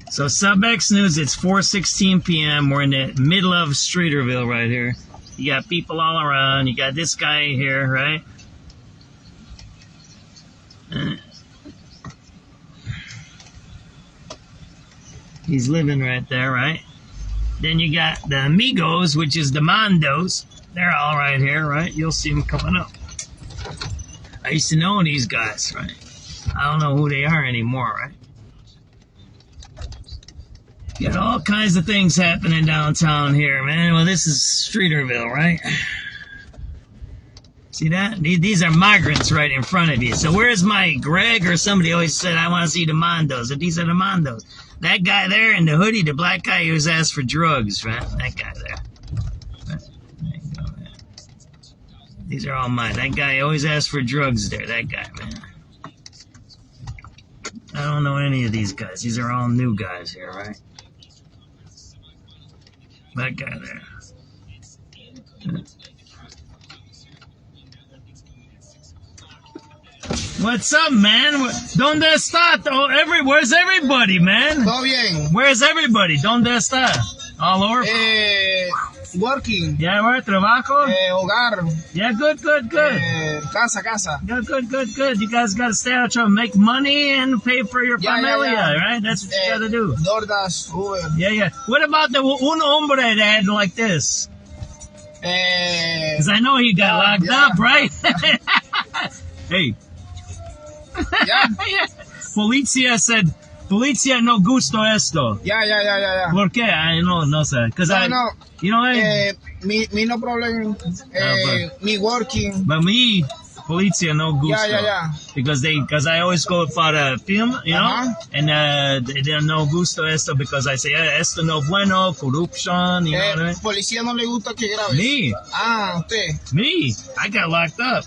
So SubX.News, it's 4:16 p.m. We're in the middle of Streeterville right here. You got people all around. You got this guy here, right? He's living right there, right? Then you got the Amigos, which is the Mondos. They're all right here, right? You'll see them coming up. I used to know these guys, right? I don't know who they are anymore, right? Got all kinds of things happening downtown here, man. Well, this is Streeterville, right? See that? These are migrants right in front of you. So where's my Greg or somebody always said, I want to see the Mondos. And these are the Mondos. That guy there in the hoodie, the black guy who was asked for drugs, right? That guy there. Right. There you go, man. These are all mine. That guy always asks for drugs there. That guy, man. I don't know any of these guys. These are all new guys here, right? That guy there. What's up, man? ¿Dónde está? Where's everybody, man? Todo bien. Where's everybody? ¿Dónde está? All over? Working. Yeah, where? Trabajo? Hogar. Yeah, good. Casa. Good. You guys got to stay out trying to make money and pay for your familia, right? That's what you got to do. DoorDash, Uber. Yeah. What about the un hombre that had like this? Because I know he got locked up, right? Hey. Yeah. Policia said, Policia no gusto esto. Yeah. ¿Por qué? I no sé. Because No. You know, me no problem. Me working. But me, Policia no gusto. Yeah. Because I always go para film, you know, and they no gusto esto because I say, esto no bueno, corruption, you know what I mean? Policía no le gusta que grabes. Me. Usted. Me. I got locked up.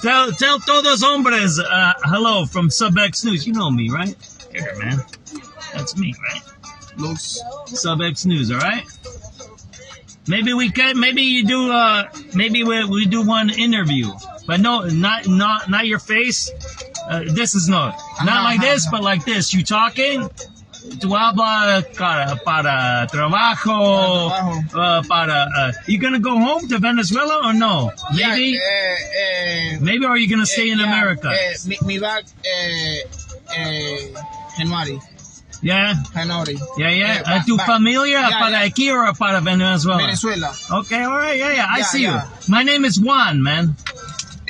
Tell todos hombres hello from SubX.News. You know me, right? Here, man. That's me, right? Looks. SubX.News, all right? Maybe we do one interview, but no, not your face. This is not like this, but like this. You talking? Tu habla para trabajo, you gonna go home to Venezuela or no? Maybe. Maybe, or are you gonna stay in America? Me back January. Yeah. January. Yeah. ¿Tu familia para aquí or para Venezuela? Venezuela. Okay, all right. Yeah. I see you. My name is Juan, man.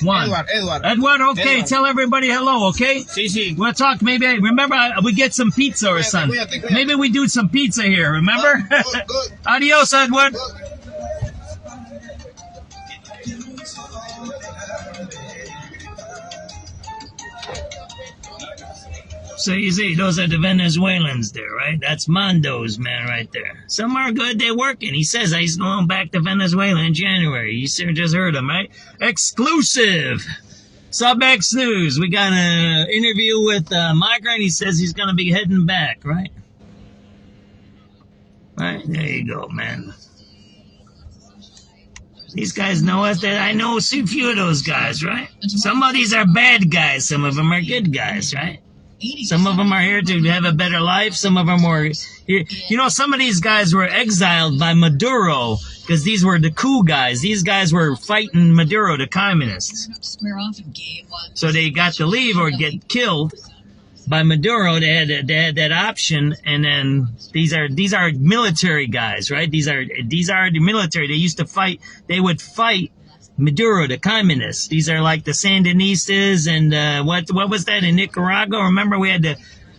Juan. Edward, okay. Edward. Tell everybody hello, okay? Sí. We'll talk maybe. Remember, we get some pizza or something. Cuídate. Maybe we do some pizza here, remember? Good. Adios, Edward. So you see, those are the Venezuelans there, right? That's Mondo's, man, right there. Some are good, they're working. He says he's going back to Venezuela in January. You just heard him, right? Exclusive! SubX.News. We got an interview with a migrant. He says he's going to be heading back, right? Right, there you go, man. These guys know us. I know a few of those guys, right? Some of these are bad guys. Some of them are good guys, right? Some of them are here to have a better life. Some of them were here. You know, some of these guys were exiled by Maduro because these were the coup guys. These guys were fighting Maduro, the communists. So they got to leave or get killed by Maduro. They had that option. And then these are military guys, right? These are the military. They used to fight. They would fight Maduro, the communists. These are like the Sandinistas and what was that in Nicaragua? Remember we had the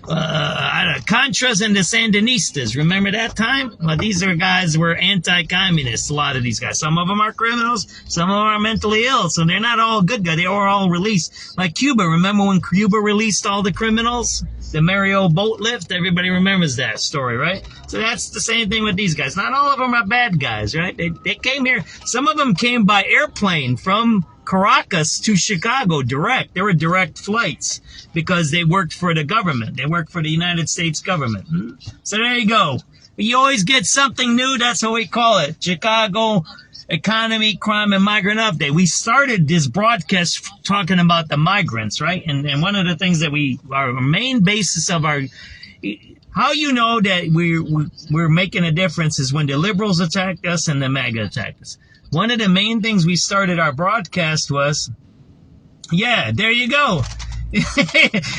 Contras and the Sandinistas. Remember that time? Well, these are guys who were anti-communists, a lot of these guys. Some of them are criminals, some of them are mentally ill, so they're not all good guys. They were all released. Like Cuba, remember when Cuba released all the criminals? The Mario boat lift? Everybody remembers that story, right? So that's the same thing with these guys. Not all of them are bad guys, right? They came here. Some of them came by airplane from Caracas to Chicago direct. There were direct flights because they worked for the government. They worked for the United States government. So there you go. You always get something new. That's what we call it. Chicago economy, crime, and migrant update. We started this broadcast talking about the migrants, right? And one of the things that our main basis of how you know that we're making a difference is when the liberals attacked us and the MAGA attacked us. One of the main things we started our broadcast was, yeah, there you go.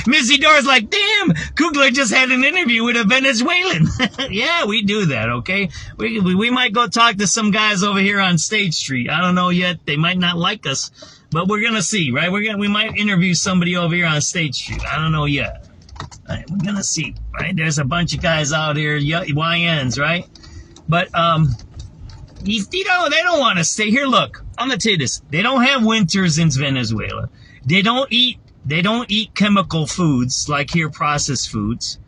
Missy Dora's like, damn, Kugler just had an interview with a Venezuelan. Yeah, we do that, okay? We might go talk to some guys over here on State Street. I don't know yet. They might not like us, but we're gonna see, right? We might interview somebody over here on State Street. I don't know yet. Right, we're gonna see, right? There's a bunch of guys out here, YNs, right? But, they don't want to stay here. Look, I'm gonna tell you this. They don't have winters in Venezuela. They don't eat chemical foods like here, processed foods.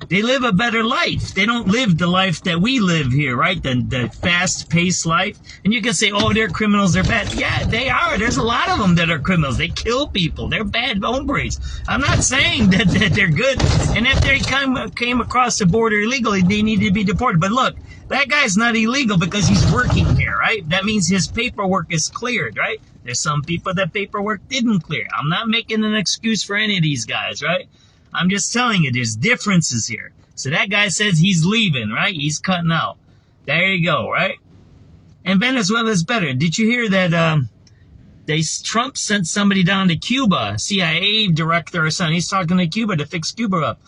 They live a better life. They don't live the life that we live here, right? The fast-paced life. And you can say, oh, they're criminals, they're bad. Yeah, they are. There's a lot of them that are criminals. They kill people. They're bad hombres. I'm not saying that they're good. And if they came across the border illegally, they need to be deported. But look, that guy's not illegal because he's working here, right? That means his paperwork is cleared, right? There's some people that paperwork didn't clear. I'm not making an excuse for any of these guys, right? I'm just telling you, there's differences here. So that guy says he's leaving, right? He's cutting out. There you go, right? And Venezuela's better. Did you hear that Trump sent somebody down to Cuba, CIA director or something? He's talking to Cuba to fix Cuba up.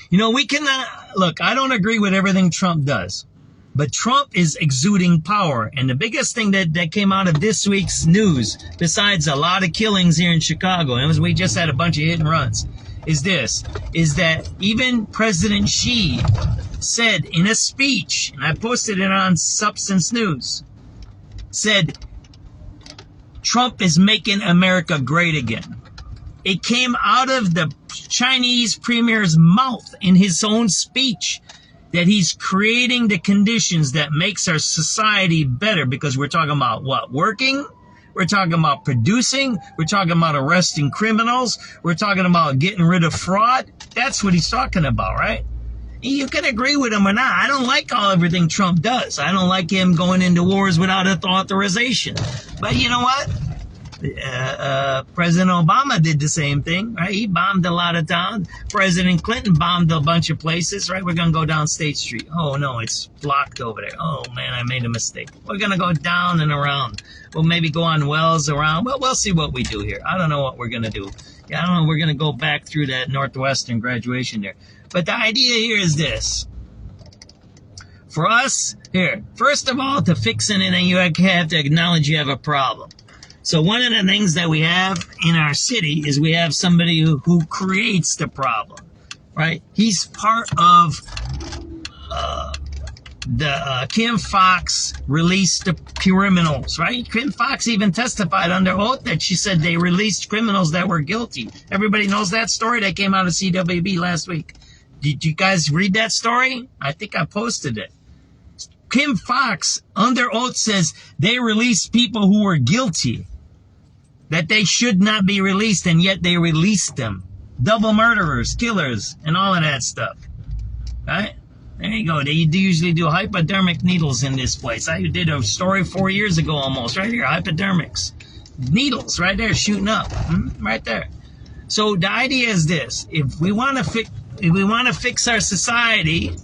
You know, we cannot, look, I don't agree with everything Trump does. But Trump is exuding power. And the biggest thing that came out of this week's news, besides a lot of killings here in Chicago, and we just had a bunch of hit and runs, is that even President Xi said in a speech, and I posted it on SubX.News, said, Trump is making America great again. It came out of the Chinese premier's mouth in his own speech that he's creating the conditions that makes our society better, because we're talking about what? Working? We're talking about producing. We're talking about arresting criminals. We're talking about getting rid of fraud. That's what he's talking about, right? You can agree with him or not. I don't like everything Trump does. I don't like him going into wars without authorization. But you know what? President Obama did the same thing, right? He bombed a lot of towns. President Clinton bombed a bunch of places, right? We're going to go down State Street. Oh, no, it's blocked over there. Oh, man, I made a mistake. We're going to go down and around. We'll maybe go on Wells around. Well, we'll see what we do here. I don't know what we're going to do. Yeah, I don't know. We're going to go back through that Northwestern graduation there. But the idea here is this. For us, here, first of all, to fix anything, you have to acknowledge you have a problem. So one of the things that we have in our city is we have somebody who creates the problem, right? He's part of Kim Fox released the criminals, right? Kim Fox even testified under oath that she said they released criminals that were guilty. Everybody knows that story that came out of CWB last week. Did you guys read that story? I think I posted it. Kim Fox under oath says they released people who were guilty, that they should not be released, and yet they released them. Double murderers, killers, and all of that stuff. Right? There you go. They usually do hypodermic needles in this place. I did a story 4 years ago almost. Right here, hypodermics. Needles right there shooting up. Right there. So the idea is this. If we want to fix our society,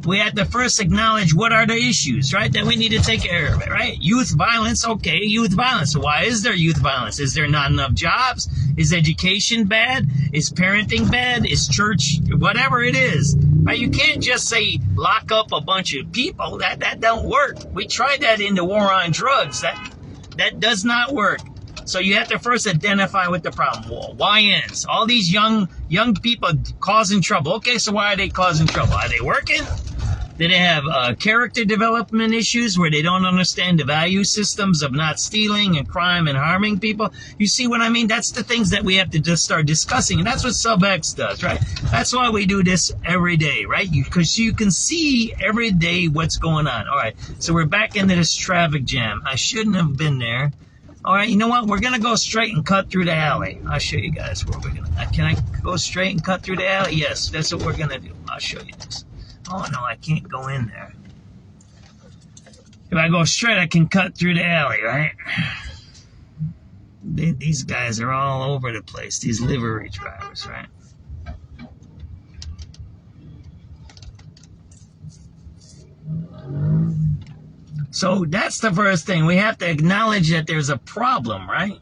we have to first acknowledge what are the issues, right? That we need to take care of it, right? Youth violence, okay, youth violence. So why is there youth violence? Is there not enough jobs? Is education bad? Is parenting bad? Is church, whatever it is, right? You can't just say lock up a bunch of people. That don't work. We tried that in the war on drugs. That does not work. So you have to first identify what the problem was. YNs, all these young people causing trouble. Okay, so why are they causing trouble? Are they working? Do they have character development issues where they don't understand the value systems of not stealing and crime and harming people? You see what I mean? That's the things that we have to just start discussing. And that's what SubX does, right? That's why we do this every day, right? Because you can see every day what's going on. All right, so we're back into this traffic jam. I shouldn't have been there. All right, you know what? We're going to go straight and cut through the alley. I'll show you guys where we're going to. Can I go straight and cut through the alley? Yes, that's what we're going to do. I'll show you this. Oh, no, I can't go in there. If I go straight, I can cut through the alley, right? These guys are all over the place, these livery drivers, right? So that's the first thing. We have to acknowledge that there's a problem, right?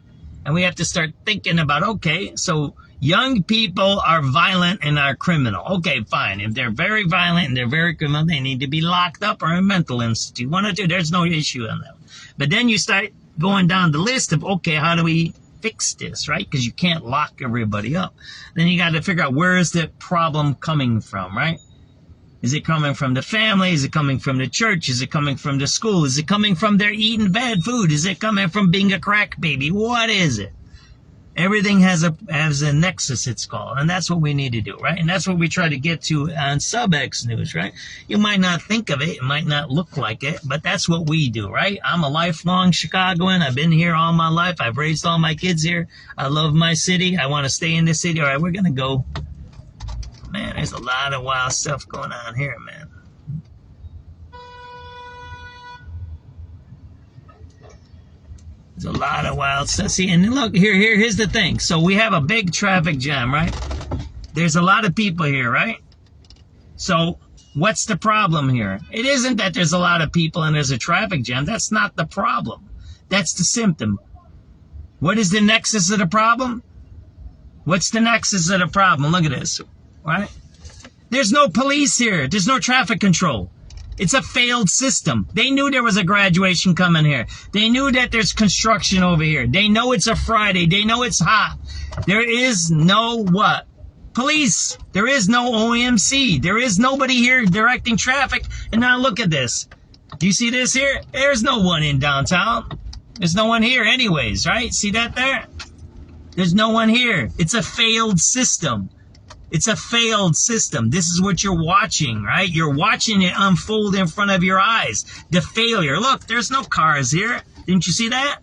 And we have to start thinking about, okay, so young people are violent and are criminal. Okay, fine. If they're very violent and they're very criminal, they need to be locked up or in a mental institute. One or two, there's no issue on that. But then you start going down the list of, okay, how do we fix this, right? Because you can't lock everybody up. Then you got to figure out, where is the problem coming from, right? Is it coming from the family? Is it coming from the church? Is it coming from the school? Is it coming from their eating bad food? Is it coming from being a crack baby? What is it? Everything has a nexus, it's called. And that's what we need to do, right? And that's what we try to get to on SubX.News, right? You might not think of it. It might not look like it. But that's what we do, right? I'm a lifelong Chicagoan. I've been here all my life. I've raised all my kids here. I love my city. I want to stay in this city. All right, we're going to go. Man, there's a lot of wild stuff going on here, man. There's a lot of wild stuff. See, and look, here's the thing. So we have a big traffic jam, right? There's a lot of people here, right? So what's the problem here? It isn't that there's a lot of people and there's a traffic jam. That's not the problem. That's the symptom. What is the nexus of the problem? What's the nexus of the problem? Look at this. Right? There's no police here. There's no traffic control. It's a failed system. They knew there was a graduation coming here. They knew that there's construction over here. They know it's a Friday. They know it's hot. There is no what? Police. There is no OMC. There is nobody here directing traffic. And now look at this. Do you see this here? There's no one in downtown. There's no one here anyways, right? See that there? There's no one here. It's a failed system. It's a failed system. This is what you're watching, right? You're watching it unfold in front of your eyes. The failure. Look, there's no cars here. Didn't you see that?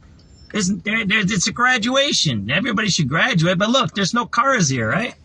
It's a graduation. Everybody should graduate, but look, there's no cars here, right?